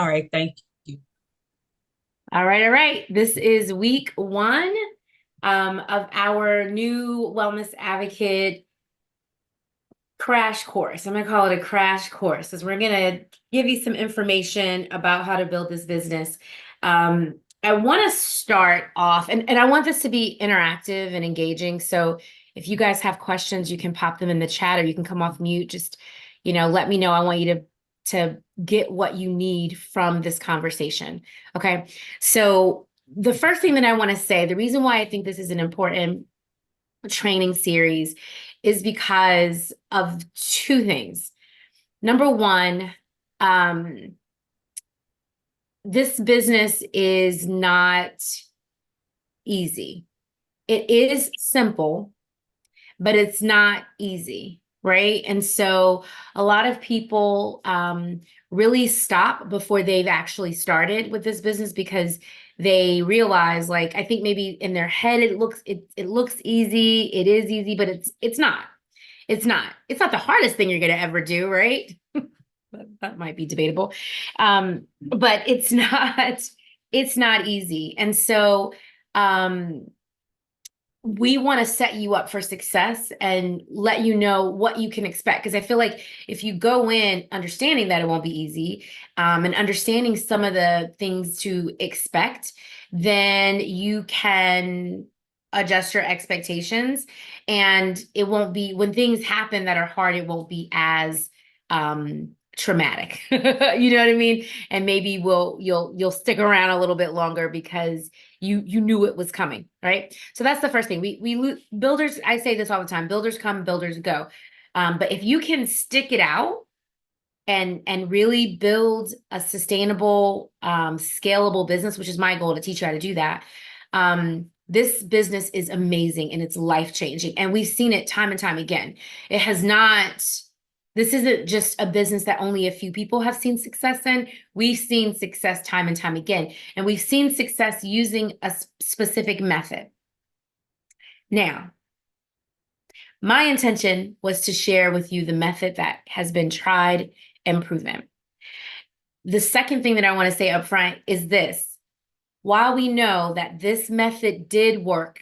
All right, thank you. All right, all right. This is week one of our new Wellness Advocate crash course. I'm going to call it a crash course because we're going to give you some information about how to build this business. I want to start off, and I want this to be interactive and engaging. So if you guys have questions, you can pop them in the chat or you can come off mute. Just, let me know. I want you to get what you need from this conversation. Okay. So the first thing that I want to say, the reason why I think this is an important training series is because of two things. Number one, um, this business is not easy. It is simple, but it's not easy, right? And so a lot of people really stop before they've actually started with this business because they realize, like, I think maybe in their head it looks easy, it is easy, but it's not. It's not the hardest thing you're gonna ever do, right? That might be debatable. But it's not easy. And so um we want to set you up for success and let you know what you can expect. Because I feel like if you go in understanding that it won't be easy, and understanding some of the things to expect, then you can adjust your expectations. And it won't be, when things happen that are hard, it won't be as traumatic. You know what I mean? And maybe you'll stick around a little bit longer because you knew it was coming, right? So that's the first thing. Builders, I say this all the time, builders come, builders go. But if you can stick it out and really build a sustainable, scalable business, which is my goal to teach you how to do that. This business is amazing and it's life changing. And we've seen it time and time again. It has not, this isn't just a business that only a few people have seen success in. We've seen success time and time again. And we've seen success using a specific method. Now, my intention was to share with you the method that has been tried and proven. The second thing that I want to say up front is this. While we know that this method did work,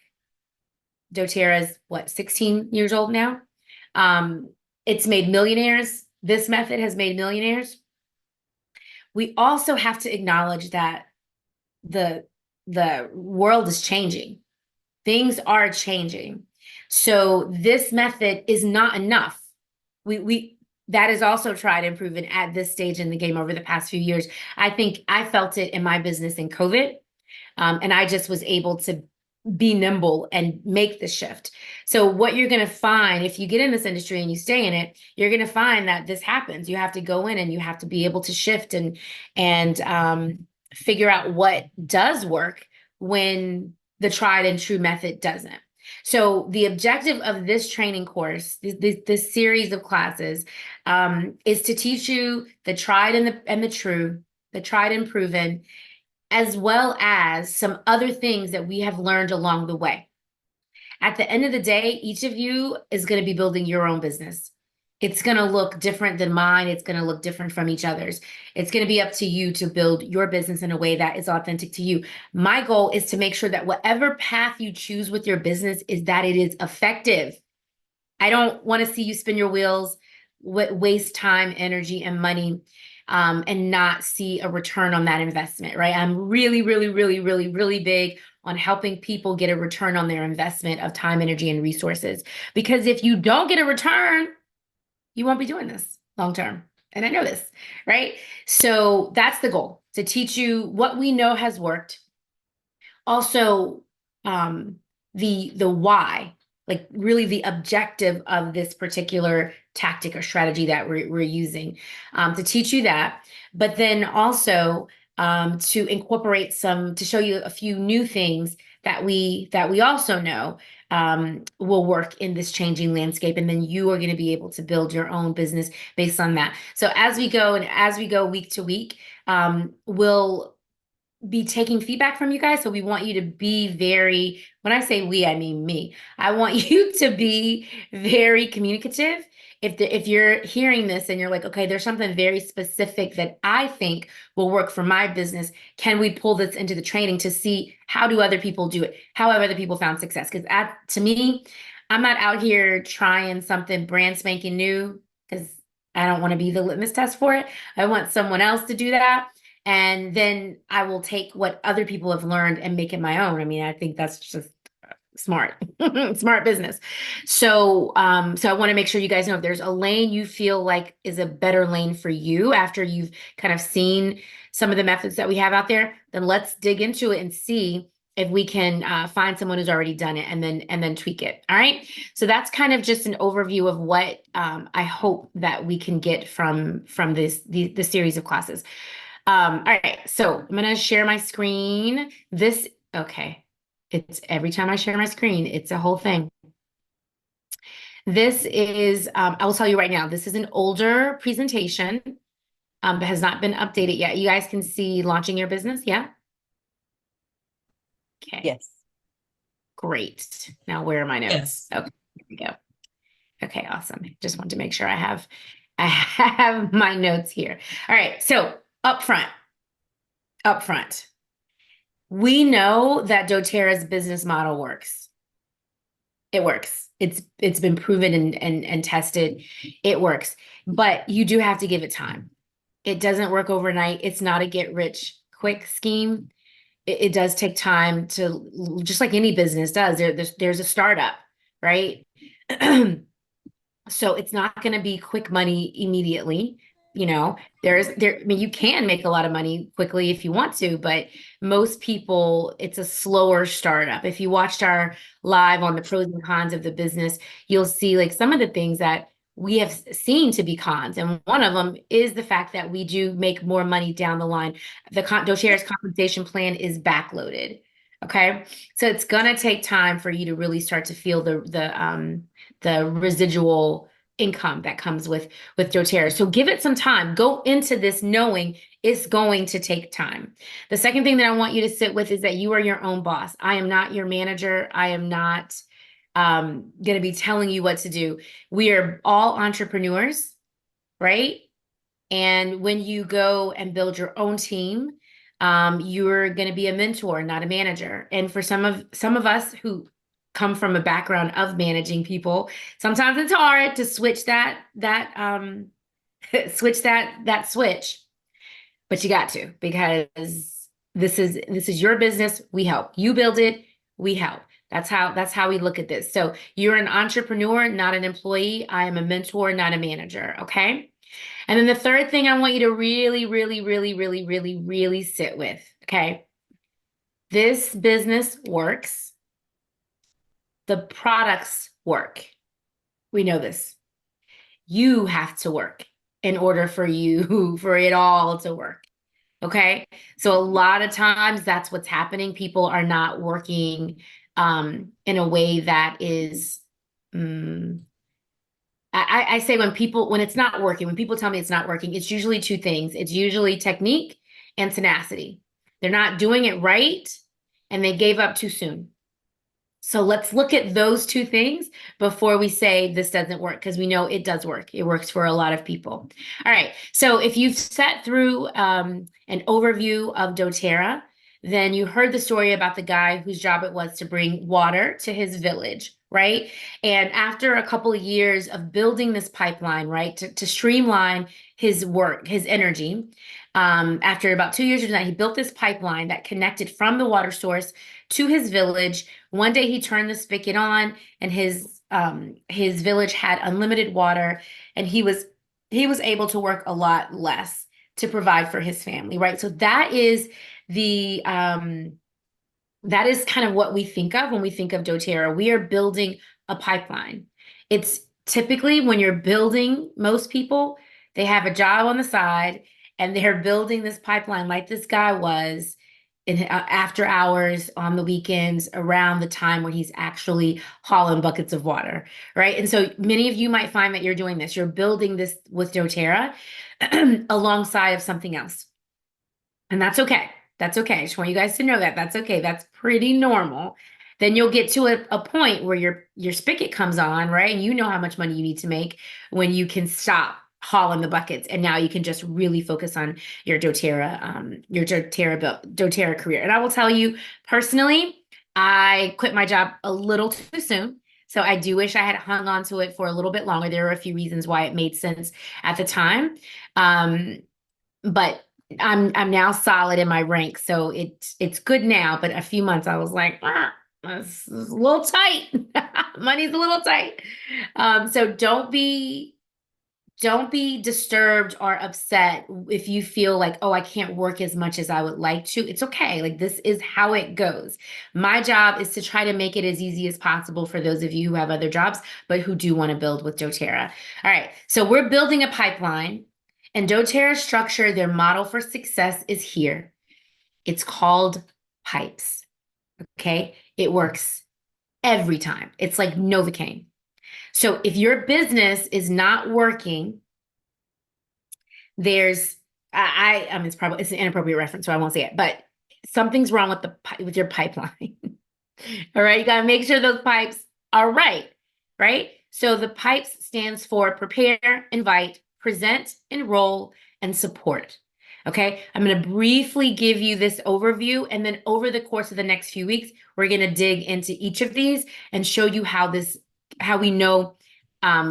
doTERRA's what, 16 years old now? It's made millionaires. This method has made millionaires. We also have to acknowledge that the the world is changing. Things are changing. So this method is not enough. We that is also tried and proven at this stage in the game over the past few years. I think I felt it in my business in COVID, and I just was able to be nimble and make the shift. So what you're going to find if you get in this industry and you stay in it, you're going to find that this happens. You have to go in and you have to be able to shift and figure out what does work when the tried and true method doesn't. So the objective of this training course, this series of classes, is to teach you the tried and the true, the tried and proven, as well as some other things that we have learned along the way. At the end of the day, each of you is going to be building your own business. It's going to look different than mine. It's going to look different from each other's. It's going to be up to you to build your business in a way that is authentic to you. My goal is to make sure that whatever path you choose with your business is that it is effective. I don't want to see you spin your wheels, waste time, energy, and money, and not see a return on that investment, right? I'm really, really, really, really, really big on helping people get a return on their investment of time, energy, and resources. Because if you don't get a return, you won't be doing this long term. And I know this, right? So that's the goal, to teach you what we know has worked. Also, the why, like really the objective of this particular tactic or strategy that we're using, to teach you that, but then also to incorporate to show you a few new things that we also know will work in this changing landscape, and then you are going to be able to build your own business based on that. So as we go week to week, we'll be taking feedback from you guys. So we want you to be very, when I say we, I mean me. I want you to be very communicative. If you're hearing this and you're like, okay, there's something very specific that I think will work for my business. Can we pull this into the training to see how do other people do it? How have other people found success? Because to me, I'm not out here trying something brand spanking new because I don't want to be the litmus test for it. I want someone else to do that. And then I will take what other people have learned and make it my own. I mean, I think that's just smart, smart business. So I want to make sure you guys know if there's a lane you feel like is a better lane for you after you've kind of seen some of the methods that we have out there, then let's dig into it and see if we can find someone who's already done it and then tweak it. All right. So that's kind of just an overview of what I hope that we can get from the series of classes. All right, so I'm gonna share my screen. Okay. It's every time I share my screen, it's a whole thing. This is, I will tell you right now, this is an older presentation that has not been updated yet. You guys can see launching your business, yeah? Okay, Yes. great. Now where are my notes? Yes. Okay, here we go. Okay, awesome. Just want to make sure I have my notes here. All right, so up front. We know that doTERRA's business model works. It works. It's been proven and tested. It works. But you do have to give it time. It doesn't work overnight. It's not a get rich quick scheme. It does take time to, just like any business does. There's a startup, right? So it's not going to be quick money immediately. I mean, you can make a lot of money quickly if you want to, but most people, it's a slower startup. If you watched our live on the pros and cons of the business, you'll see like some of the things that we have seen to be cons. And one of them is the fact that we do make more money down the line. doTERRA's compensation plan is backloaded. Okay. So it's going to take time for you to really start to feel the residual income that comes with doTERRA. So give it some time. Go into this knowing it's going to take time. The second thing that I want you to sit with is that you are your own boss. I am not your manager. I am not going to be telling you what to do. We are all entrepreneurs, right? And when you go and build your own team, you're going to be a mentor, not a manager. And for some of us who come from a background of managing people, sometimes it's hard to switch switch, but you got to, because this is your business. We help you build it. We help. That's how we look at this. So you're an entrepreneur, not an employee. I am a mentor, not a manager. Okay. And then the third thing I want you to really, really, really, really, really, really sit with. Okay. This business works. The products work. We know this. You have to work in order for it all to work. Okay. So a lot of times that's what's happening. People are not working in a way that is, I say when it's not working, when people tell me it's not working, it's usually two things. It's usually technique and tenacity. They're not doing it right and they gave up too soon. So let's look at those two things before we say this doesn't work, because we know it does work. It works for a lot of people. All right. So if you've sat through an overview of doTERRA, then you heard the story about the guy whose job it was to bring water to his village, right? And after a couple of years of building this pipeline, right, to streamline his work, his energy, after about 2 years of that, he built this pipeline that connected from the water source to his village. One day he turned the spigot on and his village had unlimited water, and he was able to work a lot less to provide for his family, right? So that is that is kind of what we think of when we think of doTERRA. We are building a pipeline. It's typically when you're building, most people, they have a job on the side and they're building this pipeline like this guy was in after hours, on the weekends, around the time when he's actually hauling buckets of water, right? And so many of you might find that you're doing this. You're building this with doTERRA alongside of something else. And that's okay. That's okay. I just want you guys to know that that's okay. That's pretty normal. Then you'll get to a point where your spigot comes on, right? And you know how much money you need to make when you can stop hauling the buckets. And now you can just really focus on your doTERRA career. And I will tell you personally, I quit my job a little too soon. So I do wish I had hung on to it for a little bit longer. There are a few reasons why it made sense at the time. But I'm now solid in my ranks, so it's good now. But a few months I was like, this is a little tight. Money's a little tight. So don't be disturbed or upset if you feel like, oh, I can't work as much as I would like to. It's okay. Like this is how it goes. My job is to try to make it as easy as possible for those of you who have other jobs, but who do want to build with doTERRA. All right. So we're building a pipeline, and doTERRA's structure, their model for success is here. It's called pipes. Okay. It works every time. It's like Novocaine. So if your business is not working, there's I mean it's an inappropriate reference, so I won't say it, but something's wrong with your pipeline. All right, you got to make sure those pipes are right, right? So the pipes stands for prepare, invite, present, enroll, and support. Okay, I'm going to briefly give you this overview, and then over the course of the next few weeks, we're going to dig into each of these and show you how we know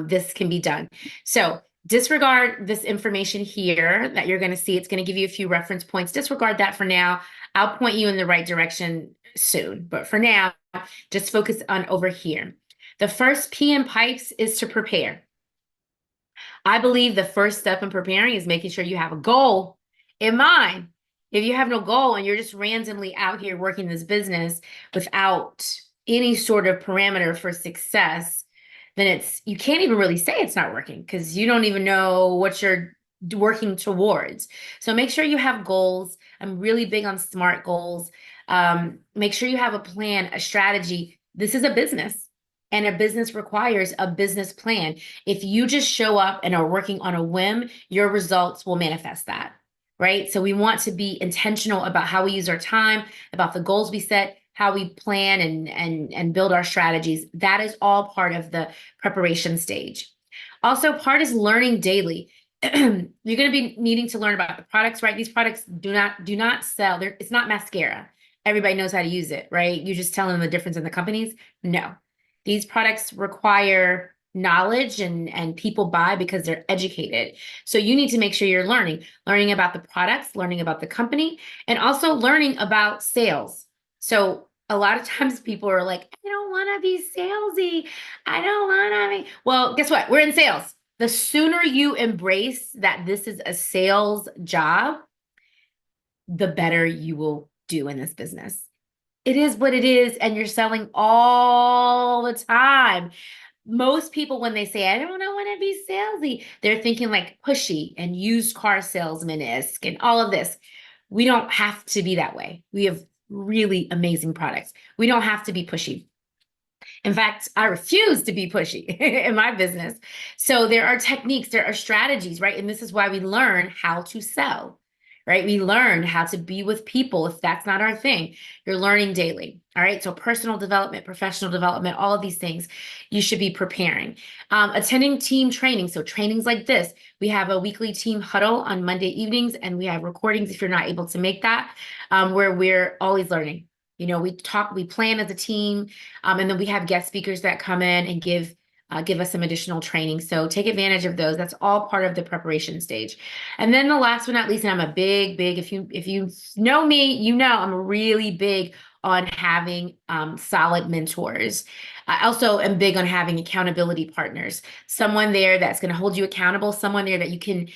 this can be done. So disregard this information here that you're going to see. It's going to give you a few reference points. Disregard that for now. I'll point you in the right direction soon. But for now, just focus on over here. The first P in pipes is to prepare. I believe the first step in preparing is making sure you have a goal in mind. If you have no goal and you're just randomly out here working this business without any sort of parameter for success, then you can't even really say it's not working because you don't even know what you're working towards. So make sure you have goals. I'm really big on SMART goals. Make sure you have a plan, a strategy. This is a business, and a business requires a business plan. If you just show up and are working on a whim, your results will manifest that, right? So we want to be intentional about how we use our time, about the goals we set, how we plan and build our strategies. That is all part of the preparation stage. Also, part is learning daily. You're going to be needing to learn about the products, right? These products do not sell. It's not mascara. Everybody knows how to use it, right? You just tell them the difference in the companies. No, these products require knowledge and people buy because they're educated. So you need to make sure you're learning about the products, learning about the company, and also learning about sales. So a lot of times people are like, I don't want to be salesy. I don't want to be. Well, guess what? We're in sales. The sooner you embrace that this is a sales job, the better you will do in this business. It is what it is, and you're selling all the time. Most people, when they say, I don't want to be salesy, they're thinking like pushy and used car salesman-esque and all of this. We don't have to be that way. We have really amazing products. We don't have to be pushy. In fact, I refuse to be pushy in my business. So there are techniques, there are strategies, right? And this is why we learn how to sell, right? We learn how to be with people. If that's not our thing, you're learning daily. All right. So personal development, professional development, all of these things you should be preparing. Attending team training. So trainings like this, we have a weekly team huddle on Monday evenings, and we have recordings if you're not able to make that, where we're always learning. We plan as a team, and then we have guest speakers that come in and give us some additional training. So take advantage of those. That's all part of the preparation stage. And then the last but not least, and I'm a big, if you know me, you know I'm really big on having solid mentors. I also am big on having accountability partners, someone there that's going to hold you accountable, someone there that you can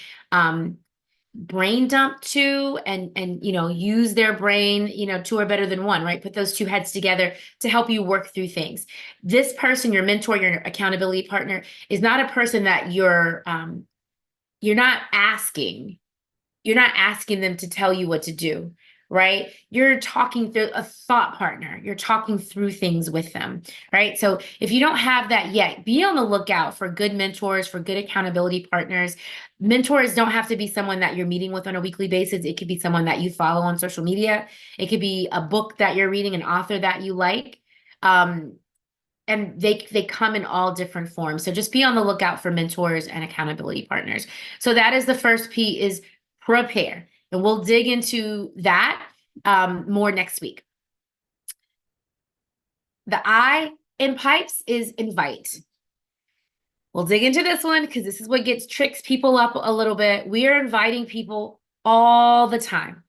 brain dump to and use their brain. Two are better than one, right? Put those two heads together to help you work through things. This person, your mentor, your accountability partner, is not a person that you're not asking them to tell you what to do, right? You're talking through a thought partner. You're talking through things with them, right? So if you don't have that yet, be on the lookout for good mentors, for good accountability partners. Mentors don't have to be someone that you're meeting with on a weekly basis. It could be someone that you follow on social media. It could be a book that you're reading, an author that you like. And they come in all different forms. So just be on the lookout for mentors and accountability partners. So that is the first P, is prepare. And we'll dig into that more next week. The I in pipes is invite. We'll dig into this one because this is what tricks people up a little bit. We are inviting people all the time.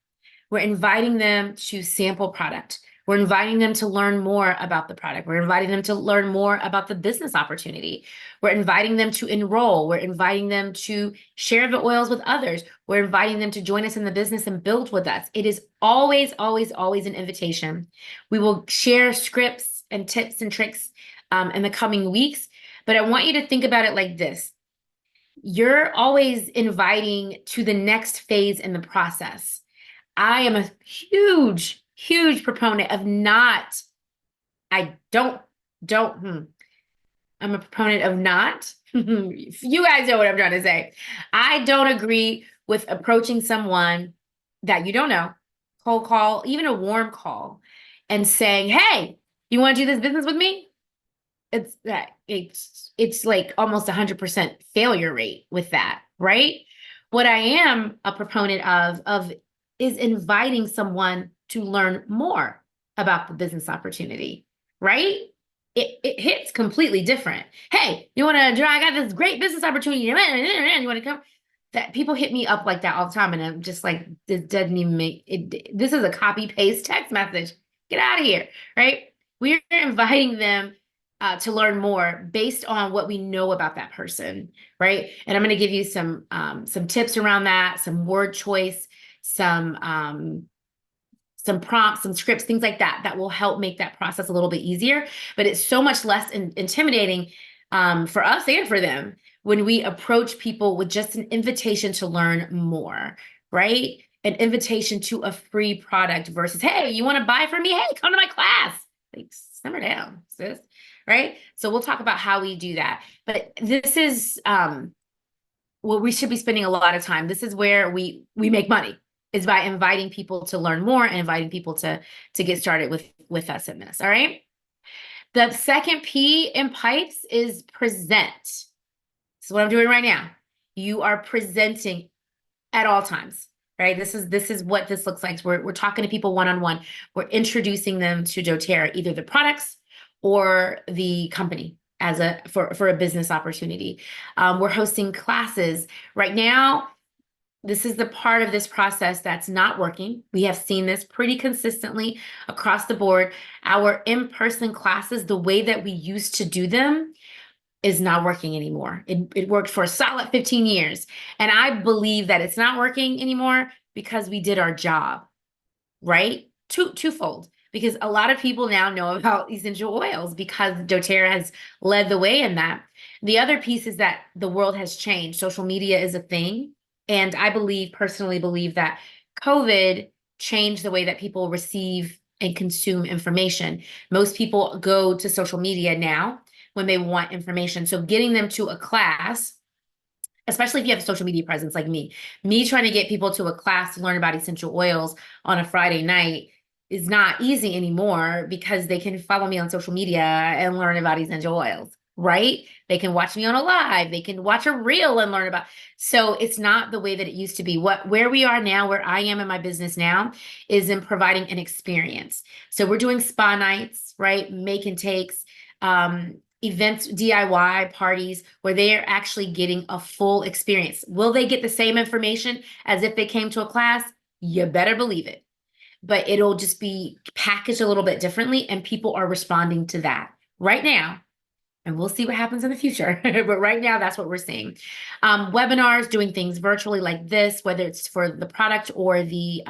We're inviting them to sample product. We're inviting them to learn more about the product. We're inviting them to learn more about the business opportunity. We're inviting them to enroll. We're inviting them to share the oils with others. We're inviting them to join us in the business and build with us. It is always, always, always an invitation. We will share scripts and tips and tricks in the coming weeks, but I want you to think about it like this. You're always inviting to the next phase in the process. I am a huge, huge proponent of not, I'm a proponent of not, you guys know what I'm trying to say. I don't agree with approaching someone that you don't know, cold call, even a warm call, and saying, hey, you want to do this business with me? It's like almost 100% failure rate with that, right? What I am a proponent of is inviting someone to learn more about the business opportunity, right? It hits completely different. Hey, you want to I got this great business opportunity. You want to come? That people hit me up like that all the time, and I'm just like, this doesn't even make it. This is a copy paste text message. Get out of here, right? We're inviting them to learn more based on what we know about that person, right? And I'm going to give you some tips around that, some word choice, some prompts, some scripts, things like that, that will help make that process a little bit easier. But it's so much less intimidating for us and for them when we approach people with just an invitation to learn more, right? An invitation to a free product versus, hey, you want to buy from me? Hey, come to my class. Like, simmer down, sis, right? So we'll talk about how we do that. But this is what we should be spending a lot of time. This is where we make money, is by inviting people to learn more and inviting people to get started with us in this. All right. The second P in pipes is present. This is what I'm doing right now. You are presenting at all times, right? This is what this looks like. So we're talking to people one-on-one. We're introducing them to doTERRA, either the products or the company for a business opportunity. We're hosting classes right now. This is the part of this process that's not working. We have seen this pretty consistently across the board. Our in-person classes, the way that we used to do them, is not working anymore. It worked for a solid 15 years. And I believe that it's not working anymore because we did our job, right? Twofold. Because a lot of people now know about essential oils because doTERRA has led the way in that. The other piece is that the world has changed. Social media is a thing. And I personally believe that COVID changed the way that people receive and consume information. Most people go to social media now when they want information. So getting them to a class, especially if you have a social media presence like me trying to get people to a class to learn about essential oils on a Friday night is not easy anymore because they can follow me on social media and learn about essential oils, right? They can watch me on a live, they can watch a reel and learn about. So it's not the way that it used to be. Where we are now, where I am in my business now, is in providing an experience. So we're doing spa nights, right? Make and takes, events, DIY parties, where they're actually getting a full experience. Will they get the same information as if they came to a class? You better believe it. But it'll just be packaged a little bit differently, and people are responding to that right now. And we'll see what happens in the future. But right now, that's what we're seeing. Webinars, doing things virtually like this, whether it's for the product or the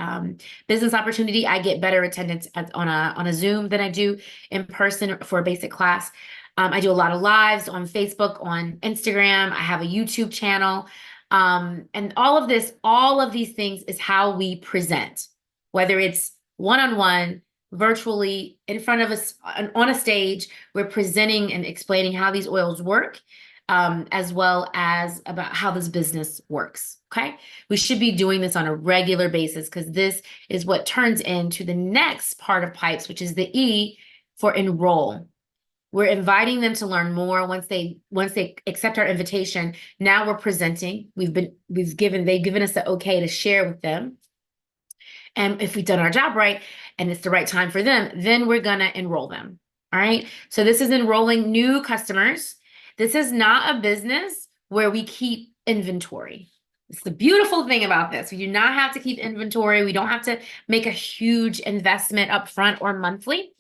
business opportunity, I get better attendance on a Zoom than I do in person for a basic class. I do a lot of lives on Facebook, on Instagram. I have a YouTube channel. And all of these things is how we present. whether it's one-on-one, virtually, in front of us on a stage. We're presenting and explaining how these oils work, as well as about how this business works. Okay. We should be doing this on a regular basis because this is what turns into the next part of pipes, which is the E for enroll. We're inviting them to learn more once they accept our invitation. Now we're presenting. They've given us the okay to share with them. And if we've done our job right and it's the right time for them, then we're gonna enroll them. All right. So this is enrolling new customers. This is not a business where we keep inventory. It's the beautiful thing about this. We do not have to keep inventory. We don't have to make a huge investment upfront or monthly.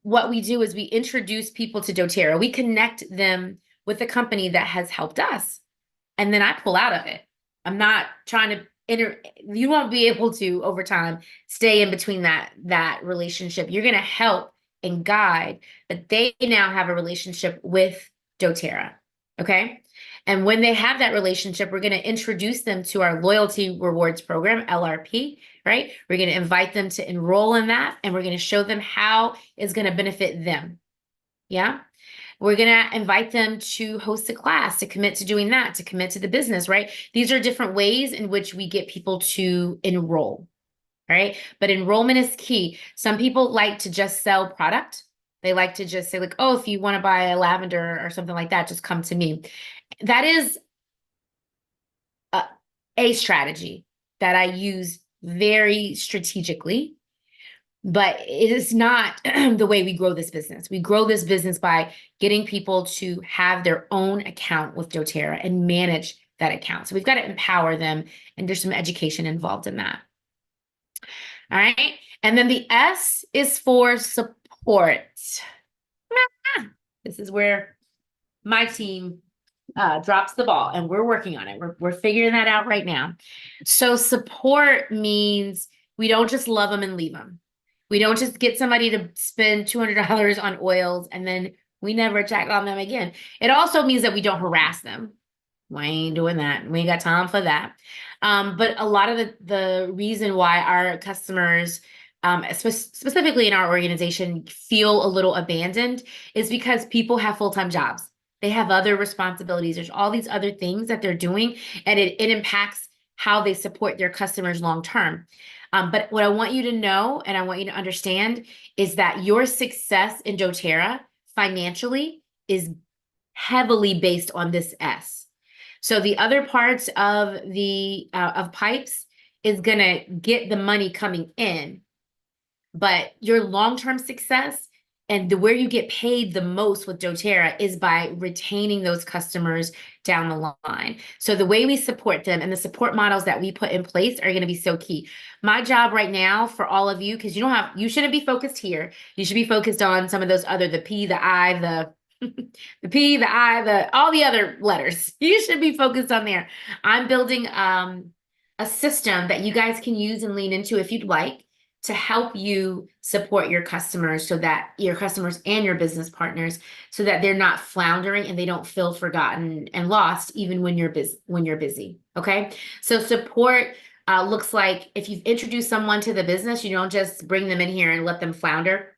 What we do is we introduce people to doTERRA. We connect them with a company that has helped us. And then I pull out of it. I'm not trying to you won't be able to over time stay in between that relationship. You're going to help and guide, but they now have a relationship with doTERRA. Okay. And when they have that relationship, we're going to introduce them to our loyalty rewards program, LRP, right? We're going to invite them to enroll in that, and we're going to show them how it's going to benefit them. Yeah. We're going to invite them to host a class, to commit to doing that, to commit to the business, right? These are different ways in which we get people to enroll, right? But enrollment is key. Some people like to just sell product. They like to just say like, oh, if you want to buy a lavender or something like that, just come to me. That is a strategy that I use very strategically, but it is not the way we grow this business. We grow this business by getting people to have their own account with doTERRA and manage that account. So we've got to empower them, and there's some education involved in that. All right. And then the S is for support. This is where my team drops the ball, and we're working on it. We're figuring that out right now. So support means we don't just love them and leave them. We don't just get somebody to spend $200 on oils and then we never check on them again. It also means that we don't harass them. We ain't doing that. We ain't got time for that. But a lot of the reason why our customers, specifically in our organization, feel a little abandoned is because people have full-time jobs. They have other responsibilities. There's all these other things that they're doing, and it impacts how they support their customers long term. But what I want you to know and I want you to understand is that your success in doTERRA financially is heavily based on this S. So the other parts of the of pipes is gonna get the money coming in, but your long-term success and where you get paid the most with doTERRA is by retaining those customers down the line. So the way we support them and the support models that we put in place are going to be so key. My job right now for all of you, because you shouldn't be focused here. You should be focused on some of those other, the P, the I, the P, the I, all the other letters. You should be focused on there. I'm building a system that you guys can use and lean into if you'd like, to help you support your customers, so that your customers and your business partners, so that they're not floundering and they don't feel forgotten and lost even when you're busy. Okay. So support looks like if you've introduced someone to the business, you don't just bring them in here and let them flounder.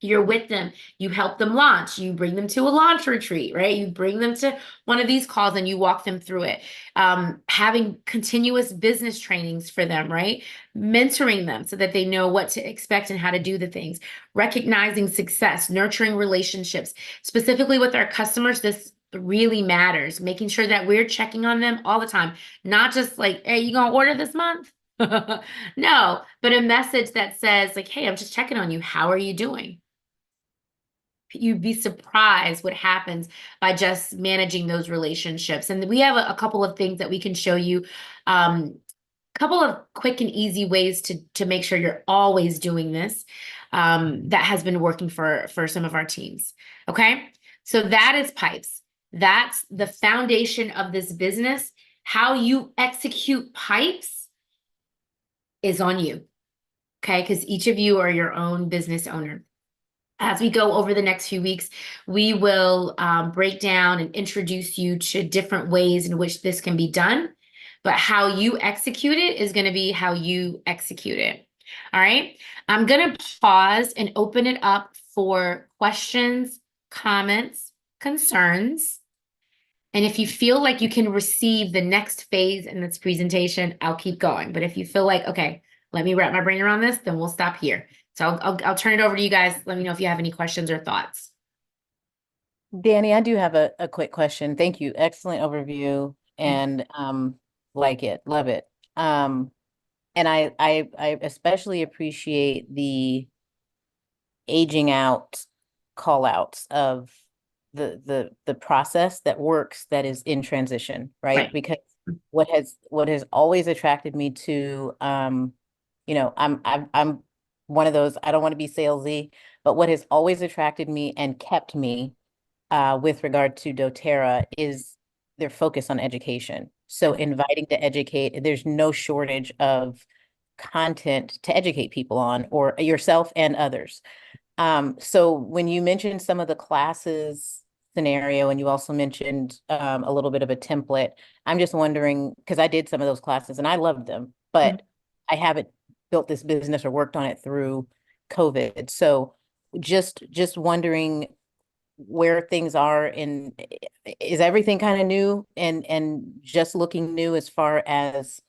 You're with them. You help them launch. You bring them to a launch retreat, right? You bring them to one of these calls and you walk them through it. Having continuous business trainings for them, right? Mentoring them so that they know what to expect and how to do the things. Recognizing success, nurturing relationships. Specifically with our customers, this really matters. Making sure that we're checking on them all the time. Not just like, hey, you gonna order this month? No, but a message that says like, hey, I'm just checking on you. How are you doing? You'd be surprised what happens by just managing those relationships. And we have a couple of things that we can show you, a couple of quick and easy ways to make sure you're always doing this, that has been working for some of our teams. Okay, so that is pipes. That's the foundation of this business. How you execute pipes is on you. Okay, because each of you are your own business owner. As we go over the next few weeks, we will break down and introduce you to different ways in which this can be done. but how you execute it is going to be how you execute it. All right. I'm going to pause and open it up for questions, comments, concerns. And if you feel like you can receive the next phase in this presentation, I'll keep going. But if you feel like, okay, let me wrap my brain around this, then we'll stop here. So I'll turn it over to you guys. Let me know if you have any questions or thoughts. Danny, I do have a quick question. Thank you. Excellent overview and like it, love it. And I especially appreciate the aging out call outs of the process that works that is in transition, right? Right. Because what has always attracted me to I'm one of those, I don't want to be salesy, but what has always attracted me and kept me with regard to doTERRA is their focus on education. So inviting to educate, there's no shortage of content to educate people on, or yourself and others. So when you mentioned some of the classes scenario, and you also mentioned a little bit of a template, I'm just wondering, because I did some of those classes and I loved them, but I haven't built this business or worked on it through COVID. So just wondering where things are in, is everything kind of new and just looking new as far as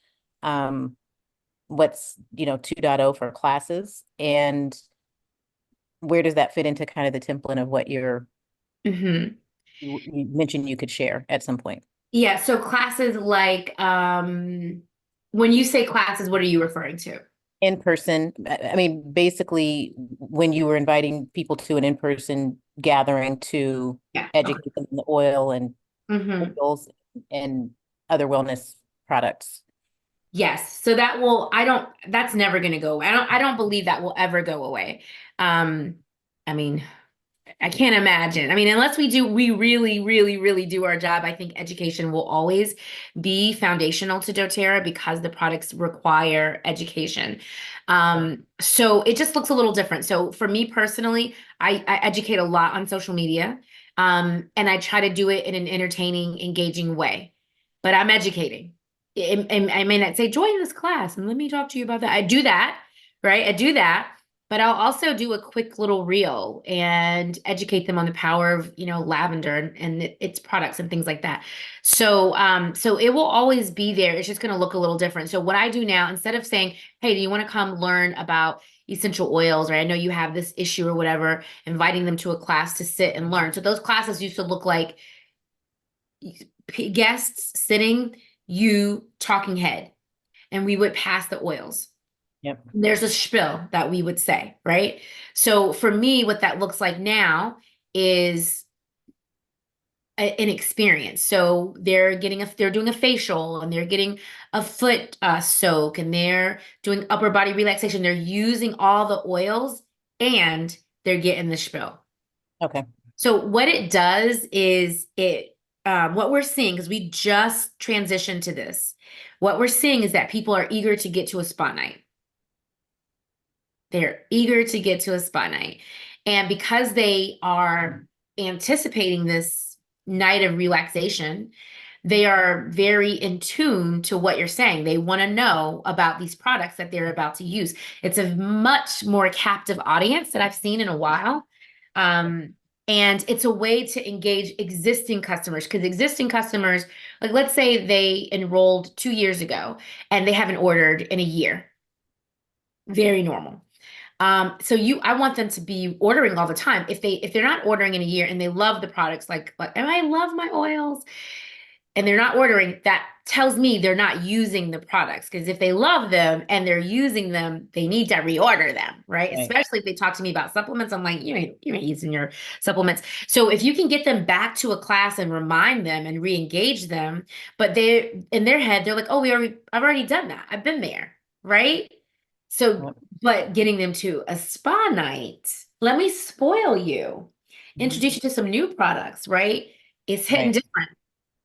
what's 2.0 for classes, and where does that fit into kind of the template of what Mm-hmm. you mentioned you could share at some point? Yeah, so classes like when you say classes, what are you referring to? In person, I mean, basically, when you were inviting people to an in-person gathering to Yeah. Okay. educate them in the oil and Mm-hmm. oils and other wellness products. Yes. So that's never going to go away. I don't believe that will ever go away. Um, I mean, I can't imagine. I mean, unless we really, really, really do our job, I think education will always be foundational to doTERRA because the products require education. So it just looks a little different. So for me personally, I educate a lot on social media, and I try to do it in an entertaining, engaging way. But I'm educating. And I may not say, join this class and let me talk to you about that. I do that, right? I do that. But I'll also do a quick little reel and educate them on the power of, lavender and its products and things like that. So it will always be there. It's just going to look a little different. So what I do now, instead of saying, "Hey, do you want to come learn about essential oils?" or "I know you have this issue" or whatever, inviting them to a class to sit and learn. So those classes used to look like guests sitting, you talking head, and we would pass the oils. Yep. There's a spiel that we would say, right? So for me, what that looks like now is an experience. So they're doing a facial and they're getting a foot soak and they're doing upper body relaxation. They're using all the oils and they're getting the spiel. Okay. So what it does is what we're seeing, because we just transitioned to this, what we're seeing is that people are eager to get to a spa night. They're eager to get to a spa night. And because they are anticipating this night of relaxation, they are very in tune to what you're saying. They want to know about these products that they're about to use. It's a much more captive audience that I've seen in a while. And it's a way to engage existing customers because existing customers, like let's say they enrolled 2 years ago and they haven't ordered in a year. Very normal. I want them to be ordering all the time. If they're not ordering in a year and they love the products, and I love my oils, and they're not ordering, that tells me they're not using the products. Because if they love them and they're using them, they need to reorder them, right? Right. Especially if they talk to me about supplements. I'm like, you ain't using your supplements. So if you can get them back to a class and remind them and re-engage them, but they in their head, they're like, oh, I've already done that. I've been there, right? So, Yep. but getting them to a spa night, let me spoil you, introduce you to some new products, right? It's hitting Right. different.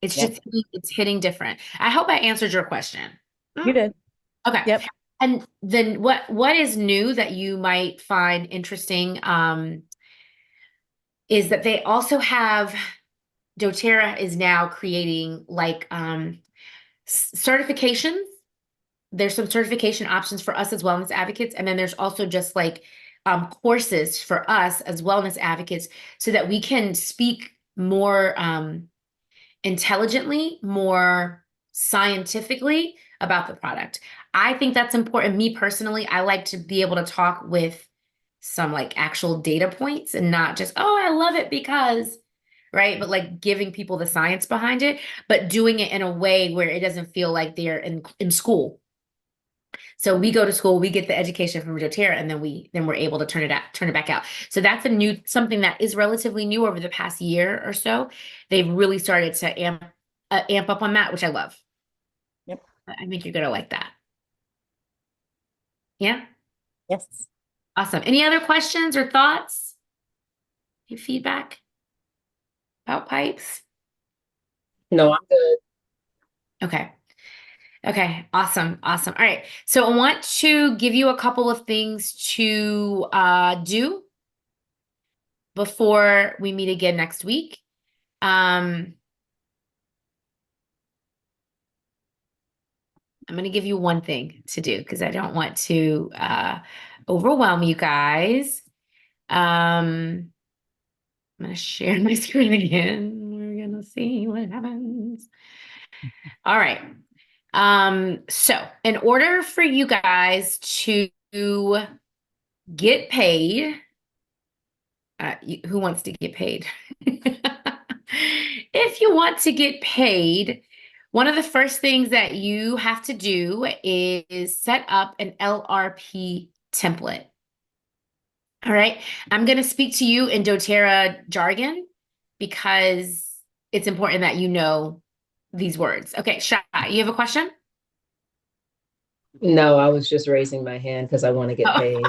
Yep. It's hitting different. I hope I answered your question. You Mm, did. okay. Yep. And then what is new that you might find interesting is that they also have doTERRA is now creating like certifications. There's some certification options for us as wellness advocates. And then there's also just like courses for us as wellness advocates so that we can speak more intelligently, more scientifically about the product. I think that's important. Me personally, I like to be able to talk with some like actual data points and not just, oh, I love it because, right? But like giving people the science behind it, but doing it in a way where it doesn't feel like they're in school. So we go to school, we get the education from doTERRA, and then we're able to turn it back out. So that's something that is relatively new over the past year or so. They've really started to amp up on that, which I love. Yep. I think you're gonna like that. Yeah. Yes. Awesome. Any other questions or thoughts? Any feedback about pipes? No, I'm good. Okay. Okay, awesome, awesome. All right, so I want to give you a couple of things to do before we meet again next week. I'm going to give you one thing to do because I don't want to overwhelm you guys. I'm going to share my screen again. We're going to see what happens. All right. So in order for you guys to get paid, who wants to get paid? If you want to get paid, one of the first things that you have to do is set up an LRP template. All right. I'm going to speak to you in doTERRA jargon because it's important that you know these words. Okay, Shai, you have a question? No, I was just raising my hand because I want to get paid.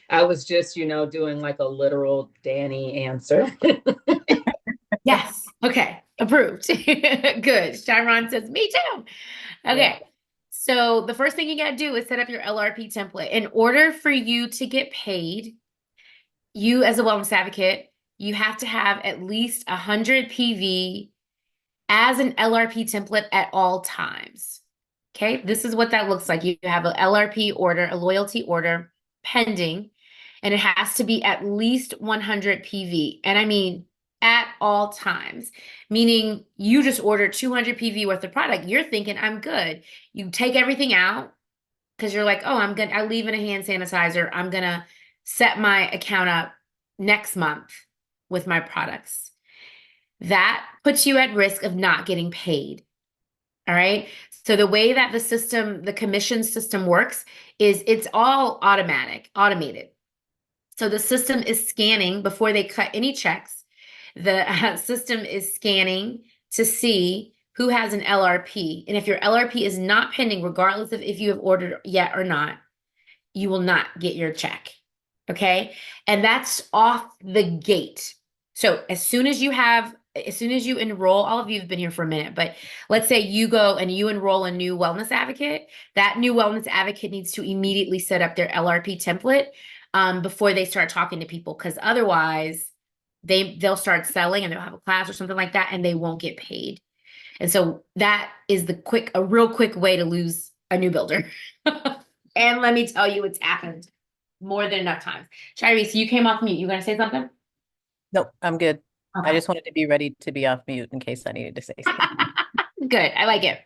I was just, doing like a literal Danny answer. Yes. Okay. Approved. Good. Chiron says, me too. Okay. Yeah. So the first thing you got to do is set up your LRP template. In order for you to get paid, you as a wellness advocate, you have to have at least 100 PV as an LRP template at all times. Okay. This is what that looks like. You have an LRP order, a loyalty order pending, and it has to be at least 100 PV. And I mean, at all times, meaning you just ordered 200 PV worth of product. You're thinking, I'm good. You take everything out because you're like, oh, I leave in a hand sanitizer. I'm going to set my account up next month with my products. That puts you at risk of not getting paid. All right. So the way that the commission system works is it's all automated. So the system is scanning before they cut any checks. The system is scanning to see who has an LRP. And if your LRP is not pending, regardless of if you have ordered yet or not, you will not get your check. Okay. And that's off the gate. So as soon as you enroll, all of you have been here for a minute, but let's say you go and you enroll a new wellness advocate, that new wellness advocate needs to immediately set up their LRP template before they start talking to people, because otherwise they'll start selling and they'll have a class or something like that and they won't get paid. And so that is a real quick way to lose a new builder. And let me tell you, it's happened more than enough times. Shirese, you came off mute. You gonna say something? Nope, I'm good. Okay. I just wanted to be ready to be off mute in case I needed to say something. Good. I like it.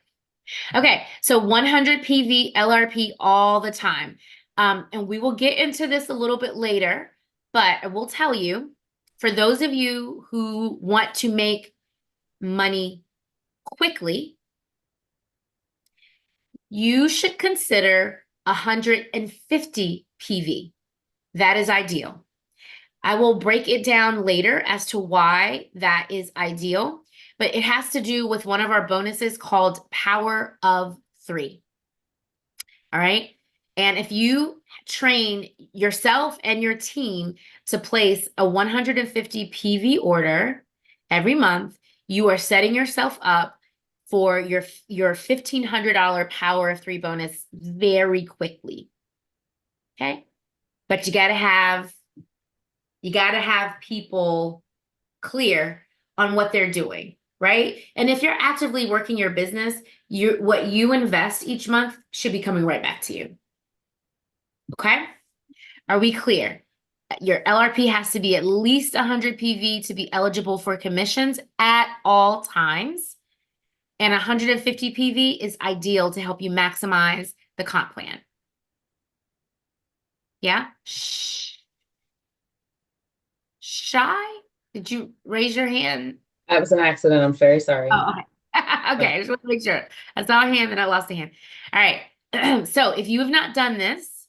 Okay. So 100 PV LRP all the time. And we will get into this a little bit later, but I will tell you, for those of you who want to make money quickly, you should consider 150 PV. That is ideal. I will break it down later as to why that is ideal, but it has to do with one of our bonuses called Power of 3. All right. And if you train yourself and your team to place a 150 PV order every month, you are setting yourself up for your $1,500 Power of 3 bonus very quickly. Okay. But you got to have people clear on what they're doing, right? And if you're actively working your business, what you invest each month should be coming right back to you. Okay? Are we clear? Your LRP has to be at least 100 PV to be eligible for commissions at all times. And 150 PV is ideal to help you maximize the comp plan. Yeah? Shh. Shy? Did you raise your hand? That was an accident. I'm very sorry. Oh, okay. Okay, I just want to make sure. I saw a hand and I lost a hand. All right. So if you have not done this,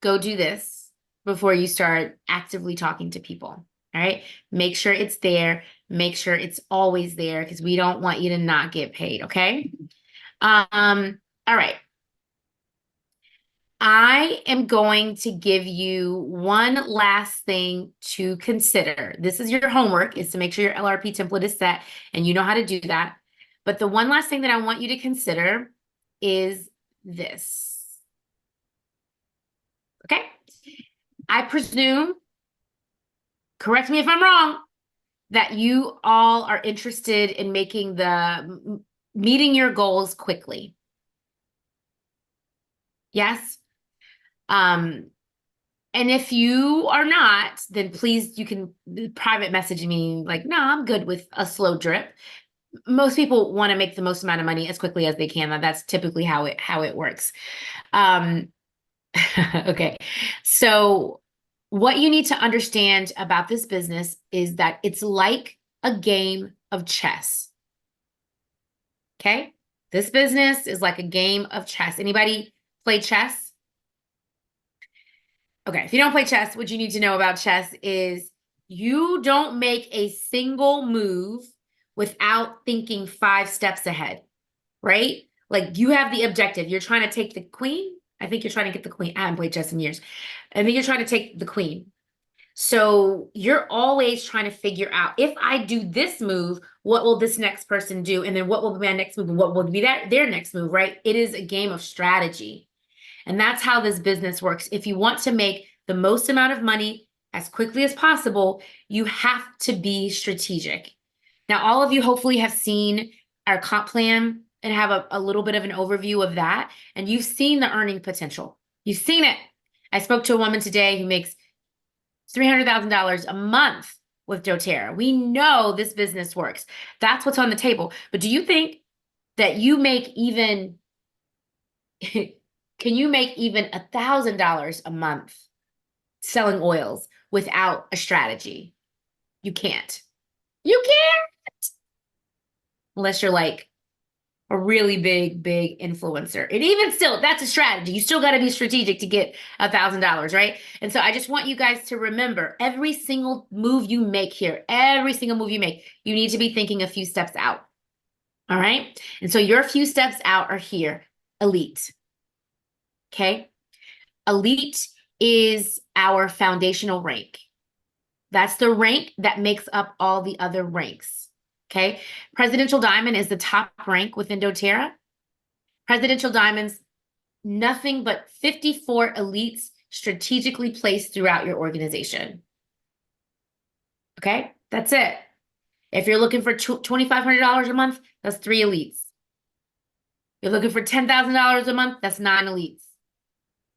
go do this before you start actively talking to people. All right. Make sure it's there. Make sure it's always there because we don't want you to not get paid. Okay. All right. I am going to give you one last thing to consider. This is your homework, is to make sure your LRP template is set and you know how to do that. But the one last thing that I want you to consider is this. Okay? I presume, correct me if I'm wrong, that you all are interested in meeting your goals quickly. Yes? And if you are not, then please, you can private message me like, no, I'm good with a slow drip. Most people want to make the most amount of money as quickly as they can. That's typically how it works. Okay. So what you need to understand about this business is that it's like a game of chess. Okay? This business is like a game of chess. Anybody play chess? Okay, if you don't play chess, what you need to know about chess is you don't make a single move without thinking 5 steps ahead, right? Like you have the objective. You're trying to take the queen. I think you're trying to get the queen. I haven't played chess in years. I think you're trying to take the queen. So you're always trying to figure out, if I do this move, what will this next person do? And then what will be my next move? And what will be their next move, right? It is a game of strategy. And that's how this business works. If you want to make the most amount of money as quickly as possible, you have to be strategic. Now, all of you hopefully have seen our comp plan and have a little bit of an overview of that. And you've seen the earning potential. You've seen it. I spoke to a woman today who makes $300,000 a month with doTERRA. We know this business works. That's what's on the table. But do you think that you make even... Can you make even $1,000 a month selling oils without a strategy? You can't. You can't. Unless you're like a really big influencer. And even still, that's a strategy. You still got to be strategic to get $1,000, right? And so I just want you guys to remember, every single move you make here, every single move you make, you need to be thinking a few steps out. All right? And so your few steps out are here. Elite. Okay. Elite is our foundational rank. That's the rank that makes up all the other ranks. Okay. Presidential Diamond is the top rank within doTERRA. Presidential Diamonds, nothing but 54 elites strategically placed throughout your organization. Okay. That's it. If you're looking for $2,500 a month, that's 3 elites. You're looking for $10,000 a month, that's 9 elites.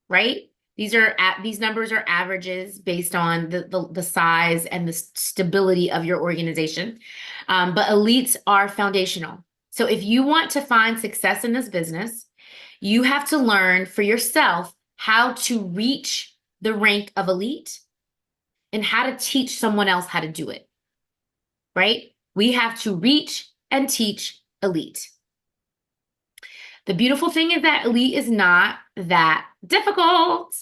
Right? These numbers are averages based on the size and the stability of your organization. But elites are foundational. So if you want to find success in this business, you have to learn for yourself how to reach the rank of elite and how to teach someone else how to do it. Right? We have to reach and teach elite. The beautiful thing is that elite is not that difficult.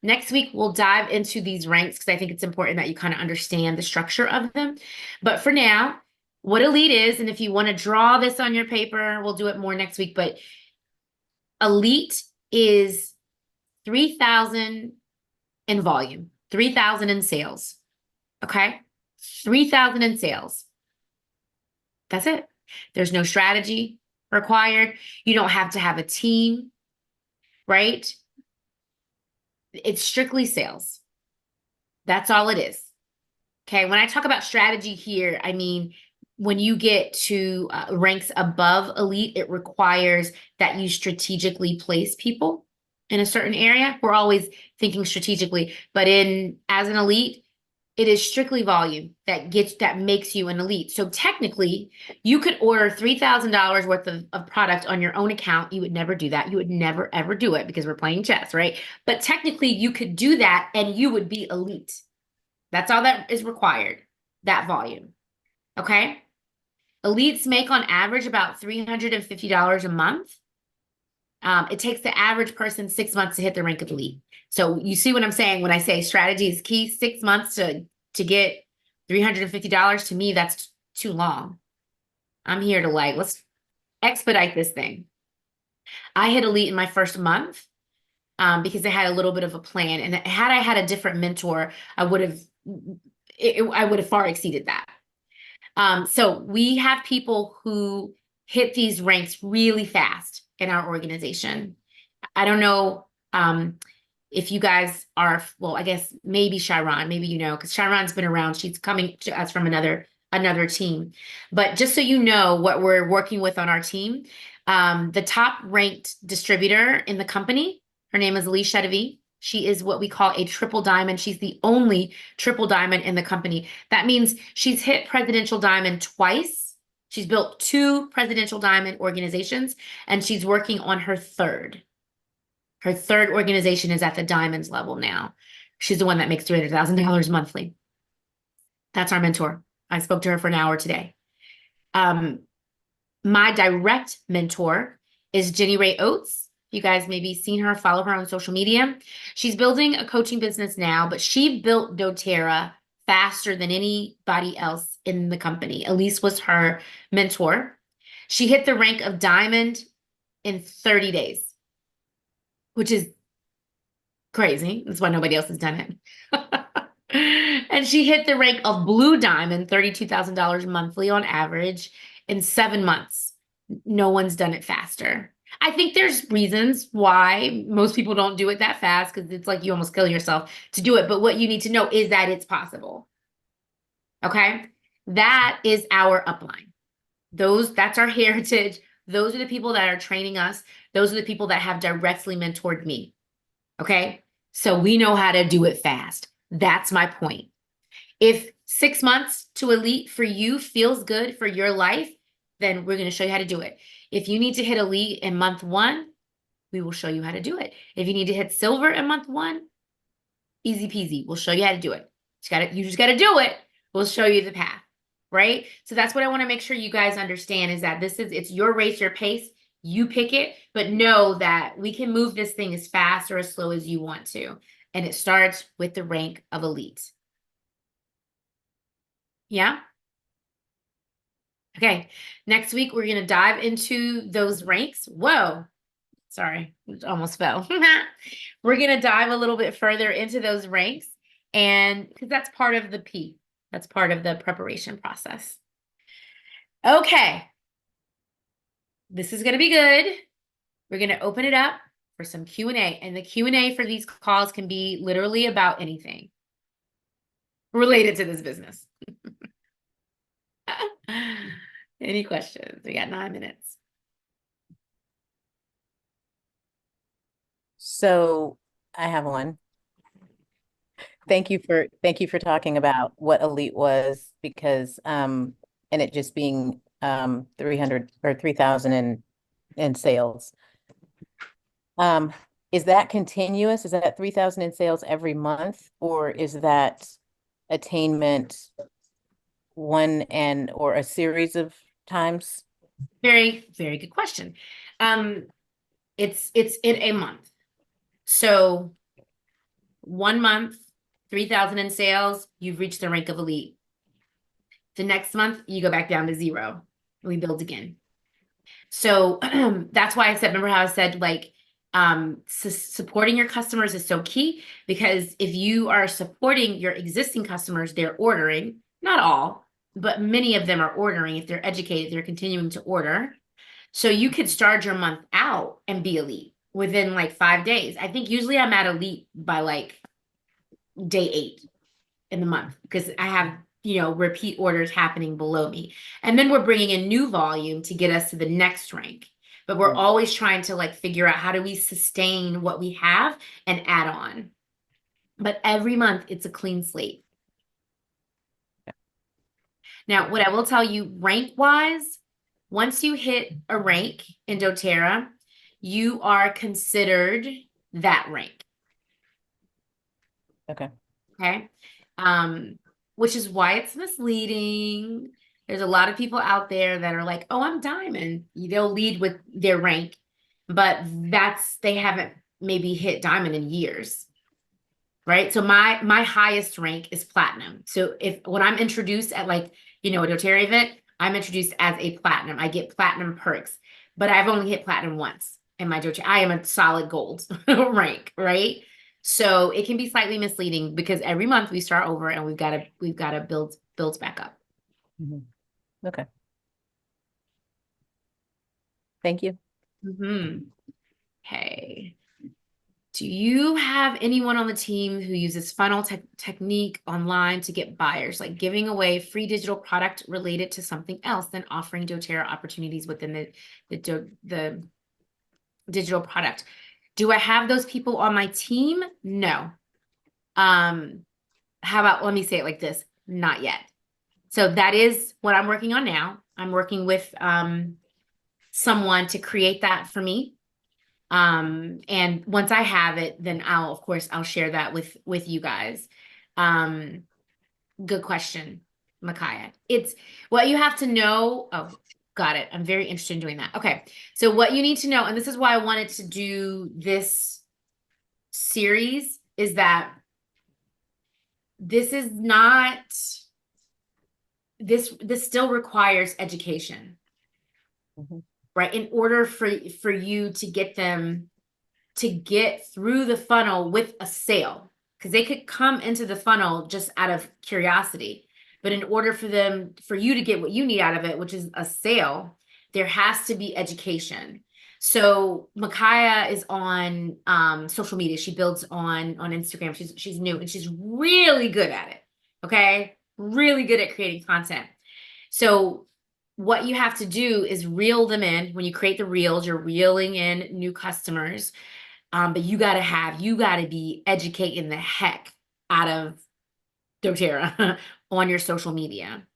Next week, we'll dive into these ranks because I think it's important that you kind of understand the structure of them. But for now, what elite is, and if you want to draw this on your paper, we'll do it more next week, but elite is 3,000 in volume, 3,000 in sales, okay? 3,000 in sales. That's it. There's no strategy required. You don't have to have a team, right? It's strictly sales. That's all it is. Okay. When I talk about strategy here, I mean, when you get to ranks above elite, it requires that you strategically place people in a certain area. We're always thinking strategically, but as an elite, it is strictly volume that makes you an elite. So technically, you could order $3,000 worth of product on your own account. You would never do that. You would never ever do it because we're playing chess, right? But technically, you could do that and you would be elite. That's all that is required, that volume. Okay? Elites make on average about $350 a month. It takes the average person 6 months to hit the rank of elite. So you see what I'm saying when I say strategy is key, 6 months to get $350, to me, that's too long. I'm here to let's expedite this thing. I hit elite in my first month because I had a little bit of a plan. And had I had a different mentor, I would have far exceeded that. So we have people who hit these ranks really fast in our organization. I don't know if you guys are, well, I guess maybe Chiron, maybe you know, because Chiron's been around. She's coming to us from another team. But just so you know what we're working with on our team, the top ranked distributor in the company, her name is Elise Chedevy. She is what we call a triple diamond. She's the only triple diamond in the company. That means she's hit presidential diamond twice. She's built 2 presidential diamond organizations, and she's working on her third. Her third organization is at the diamonds level now. She's the one that makes $300,000 monthly. That's our mentor. I spoke to her for an hour today. My direct mentor is Jenny Ray Oates. You guys maybe seen her, follow her on social media. She's building a coaching business now, but she built doTERRA faster than anybody else in the company. Elise was her mentor. She hit the rank of diamond in 30 days, which is crazy. That's why nobody else has done it. And she hit the rank of blue diamond, $32,000 monthly on average in 7 months. No one's done it faster. I think there's reasons why most people don't do it that fast because it's like you almost kill yourself to do it. But what you need to know is that it's possible. Okay? That is our upline. That's our heritage. Those are the people that are training us. Those are the people that have directly mentored me. Okay? So we know how to do it fast. That's my point. If 6 months to elite for you feels good for your life, then we're going to show you how to do it. If you need to hit elite in month 1, we will show you how to do it. If you need to hit silver in month 1, easy peasy. We'll show you how to do it. You just got to do it. We'll show you the path, right? So that's what I want to make sure you guys understand is that it's your race, your pace. You pick it, but know that we can move this thing as fast or as slow as you want to. And it starts with the rank of elite. Yeah? Okay, next week we're going to dive into those ranks. Whoa, sorry, it almost fell. We're going to dive a little bit further into those ranks, and because that's part of the P. That's part of the preparation process. Okay, this is going to be good. We're going to open it up for some Q&A, and the Q&A for these calls can be literally about anything related to this business. Any questions? We got 9 minutes. So I have one. Thank you for talking about what elite was because and it just being 300 or 3,000 in sales. Is that continuous? Is that 3,000 in sales every month, or is that attainment or a series of times? Very, very good question. It's in a month. So 1 month, 3,000 in sales, you've reached the rank of elite. The next month, you go back down to 0. And we build again. So that's why I said, remember how I said supporting your customers is so key, because if you are supporting your existing customers, they're ordering, not all, but many of them are ordering. If they're educated, they're continuing to order. So you could start your month out and be elite within 5 days. I think usually I'm at elite by day 8 in the month because I have repeat orders happening below me. And then we're bringing in new volume to get us to the next rank. But we're Right. always trying to like figure out how do we sustain what we have and add on. But every month it's a clean slate. Now, what I will tell you rank wise, once you hit a rank in doTERRA, you are considered that rank. Okay. Okay. Which is why it's misleading. There's a lot of people out there that are like, oh, I'm diamond. They'll lead with their rank, but they haven't maybe hit diamond in years. Right. So my highest rank is platinum. So when I'm introduced at like, a doTERRA event, I'm introduced as a platinum. I get platinum perks, but I've only hit platinum once in my doTERRA. I am a solid gold rank, right? So it can be slightly misleading because every month we start over and we've got to build back up. Okay. Thank you. Okay. Do you have anyone on the team who uses funnel technique online to get buyers, like giving away free digital product related to something else, then offering doTERRA opportunities within the digital product? Do I have those people on my team? No. How about, let me say it like this, not yet. So that is what I'm working on now. I'm working with someone to create that for me. And once I have it, then of course, I'll share that with you guys. Good question, Micaiah. It's what you have to know. Oh, got it. I'm very interested in doing that. Okay. So what you need to know, and this is why I wanted to do this series, is that this is not, this still requires education. Right? In order for you to get them to get through the funnel with a sale, because they could come into the funnel just out of curiosity. But in order for you to get what you need out of it, which is a sale, there has to be education. So Micaiah is on social media. She builds on Instagram. She's new and she's really good at it. Okay. Really good at creating content. So what you have to do is reel them in. When you create the reels, you're reeling in new customers. But you got to be educating the heck out of doTERRA on your social media.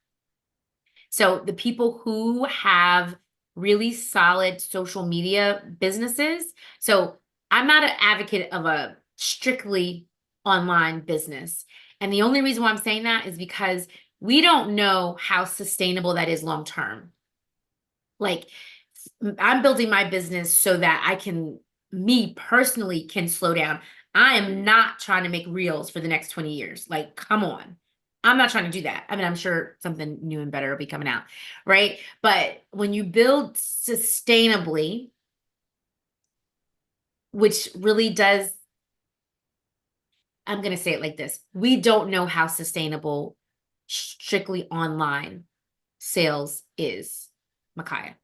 So the people who have really solid social media businesses. So I'm not an advocate of a strictly online business. And the only reason why I'm saying that is because we don't know how sustainable that is long term. Like I'm building my business so that me personally can slow down. I am not trying to make reels for the next 20 years. Like, come on. I'm not trying to do that. I mean, I'm sure something new and better will be coming out, right? But when you build sustainably, which really does, I'm going to say it like this. We don't know how sustainable strictly online sales is, Micaiah.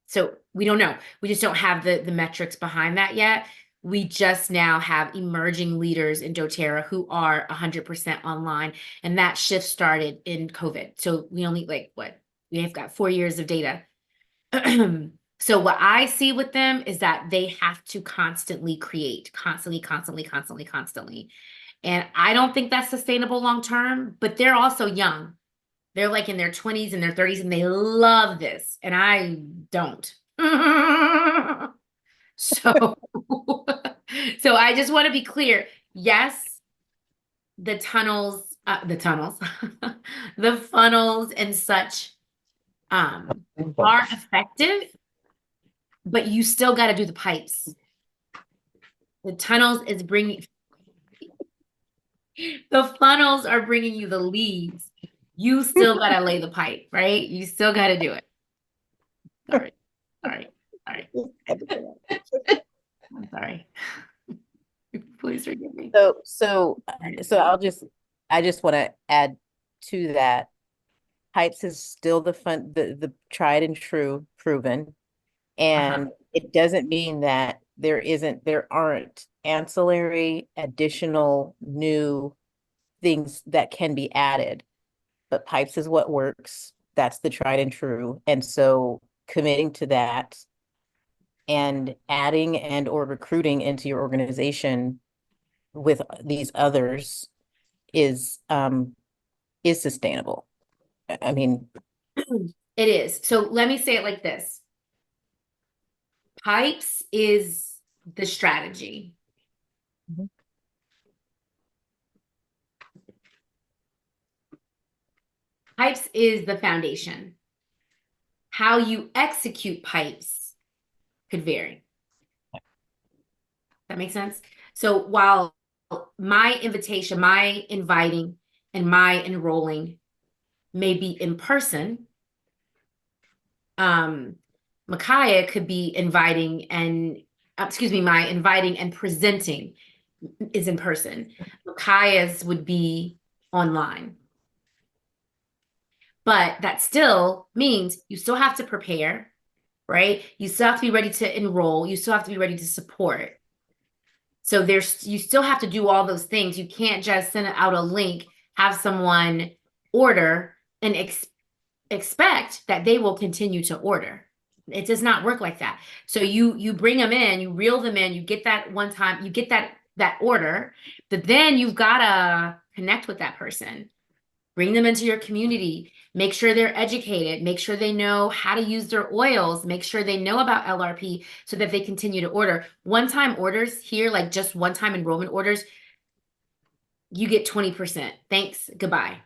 So we don't know. We just don't have the metrics behind that yet. We just now have emerging leaders in doTERRA who are 100% online. And that shift started in COVID. So we only we have got 4 years of data. So what I see with them is that they have to constantly create, constantly. And I don't think that's sustainable long term, but they're also young. They're like in their 20s and their 30s and they love this. And I don't. So, so I just want to be clear. Yes, the the funnels and such are effective, but you still got to do the pipes. The tunnels is bringing, the funnels are bringing you the leads. You still got to lay the pipe, right? You still got to do it. Sorry. I'm sorry. Please forgive me. So I just want to add to that. Pipes is still the tried and true proven. And it doesn't mean that there aren't ancillary additional new things that can be added. but pipes is what works. That's the tried and true. And so committing to that and adding and or recruiting into your organization with these others is sustainable. I mean, It is. So let me say it like this. Pipes is the strategy. Mhm. Pipes is the foundation. How you execute pipes could vary. That makes sense? So while my invitation, my inviting, and my enrolling may be in person, Micaiah could be inviting and, my inviting and presenting is in person. Micaiah's would be online. But that still means you still have to prepare, right? You still have to be ready to enroll. You still have to be ready to support. So you still have to do all those things. You can't just send out a link, have someone order and expect that they will continue to order. It does not work like that. So you bring them in, you reel them in, you get that one time, you get that order, but then you've got to connect with that person. Bring them into your community. Make sure they're educated. Make sure they know how to use their oils. Make sure they know about LRP so that they continue to order. One-time orders here, like just one-time enrollment orders, you get 20%. Thanks, goodbye.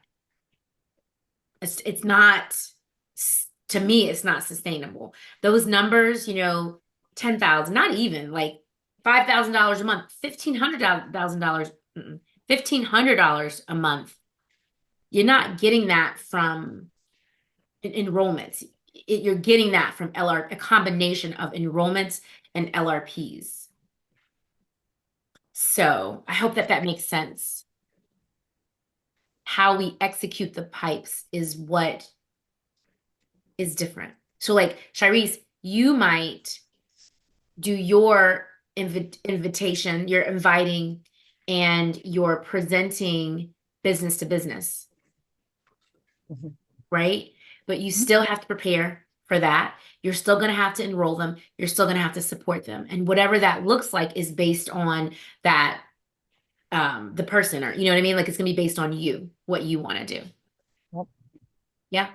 It's not, to me, it's not sustainable. Those numbers, 10,000, not even like $5,000 a month, $1,500 $1,500 a month. You're not getting that from enrollments. You're getting that from a combination of enrollments and LRPs. So I hope that makes sense. How we execute the pipes is what is different. So like Sharice, you might do your invitation, you're inviting and you're presenting business to business. Mhm. Right? But you still have to prepare for that. You're still going to have to enroll them. You're still going to have to support them. And whatever that looks like is based on that, the person, or, you know what I mean? Like it's going to be based on you, what you want to do. Yep. Yeah.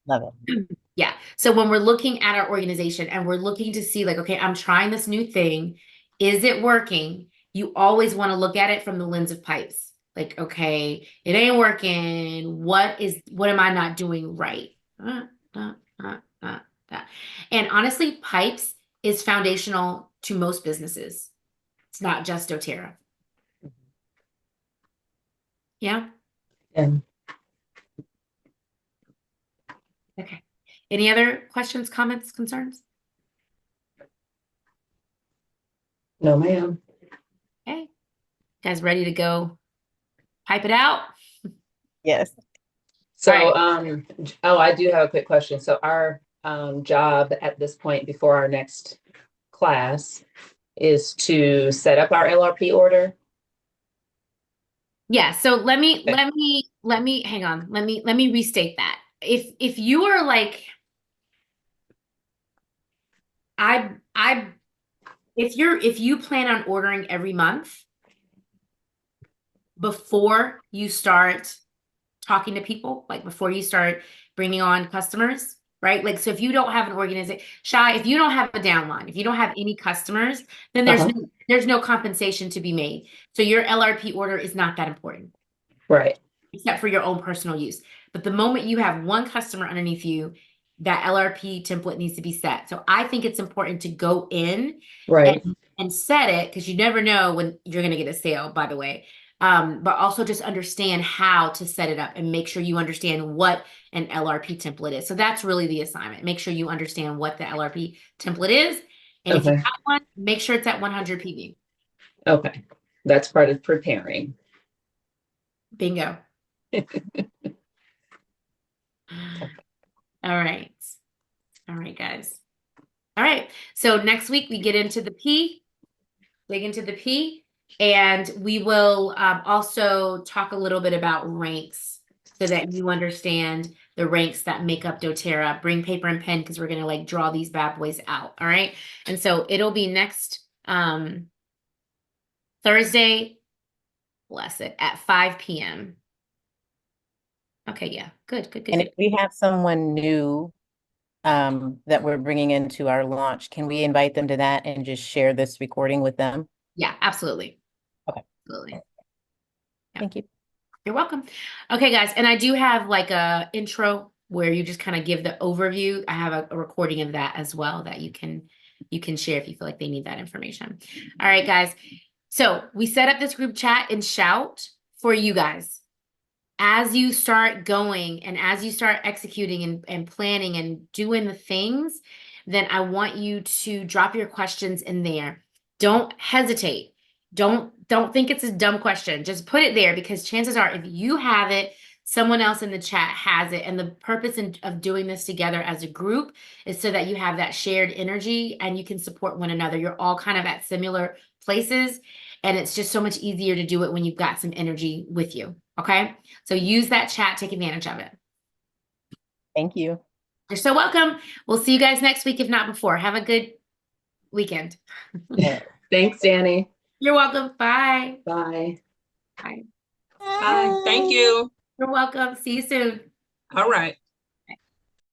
Love it. Yeah. So when we're looking at our organization and we're looking to see like, okay, I'm trying this new thing. Is it working? You always want to look at it from the lens of pipes. Like, okay, it ain't working. What am I not doing right? And honestly, pipes is foundational to most businesses. It's not just doTERRA. Yeah. And Okay. Any other questions, comments, concerns? no, ma'am. Okay. Guys ready to go pipe it out? Yes. So, All I do have a quick question. So our job at this point before our next class is to set up our LRP order. Yeah, so let me hang on. Let me restate that. If you are like if you plan on ordering every month before you start talking to people, like before you start bringing on customers, right? Like, so if you don't have an organization, if you don't have a downline, if you don't have any customers, then there's no compensation to be made. So your LRP order is not that important. Right. Except for your own personal use. But the moment you have one customer underneath you, that LRP template needs to be set. So I think it's important to go in Right. and set it, because you never know when you're going to get a sale, by the way. But also just understand how to set it up and make sure you understand what an LRP template is. So that's really the assignment. Make sure you understand what the LRP template is. And if you Okay. have one, make sure it's at 100 PV. Okay. That's part of preparing. Bingo. All right. All right, guys. All right. So next week we get into the P, dig into the P, and we will also talk a little bit about ranks so that you understand the ranks that make up doTERRA. Bring paper and pen because we're going to like draw these bad boys out. All right. And so it'll be next Thursday, bless it, at 5 p.m. Okay, yeah. Good, good, good, And good. if we have someone new that we're bringing into our launch, can we invite them to that and just share this recording with them? Yeah, absolutely. Okay. Absolutely. Yeah. Thank you. You're welcome. Okay, guys, and I do have like a intro where you just kind of give the overview. I have a recording of that as well that you can share if you feel like they need that information. All right, guys. So we set up this group chat and Shout for you guys. As you start going and as you start executing and planning and doing the things, then I want you to drop your questions in there. Don't hesitate. Don't think it's a dumb question. Just put it there because chances are if you have it, someone else in the chat has it. And the purpose of doing this together as a group is so that you have that shared energy and you can support one another. You're all kind of at similar places. And it's just so much easier to do it when you've got some energy with you. Okay. So use that chat, take advantage of it. Thank you. You're so welcome. We'll see you guys next week, if not before. Have a good weekend. Thanks, Danny. You're welcome. Bye. Bye. Bye. Bye. Thank you. You're welcome. See you soon. All right.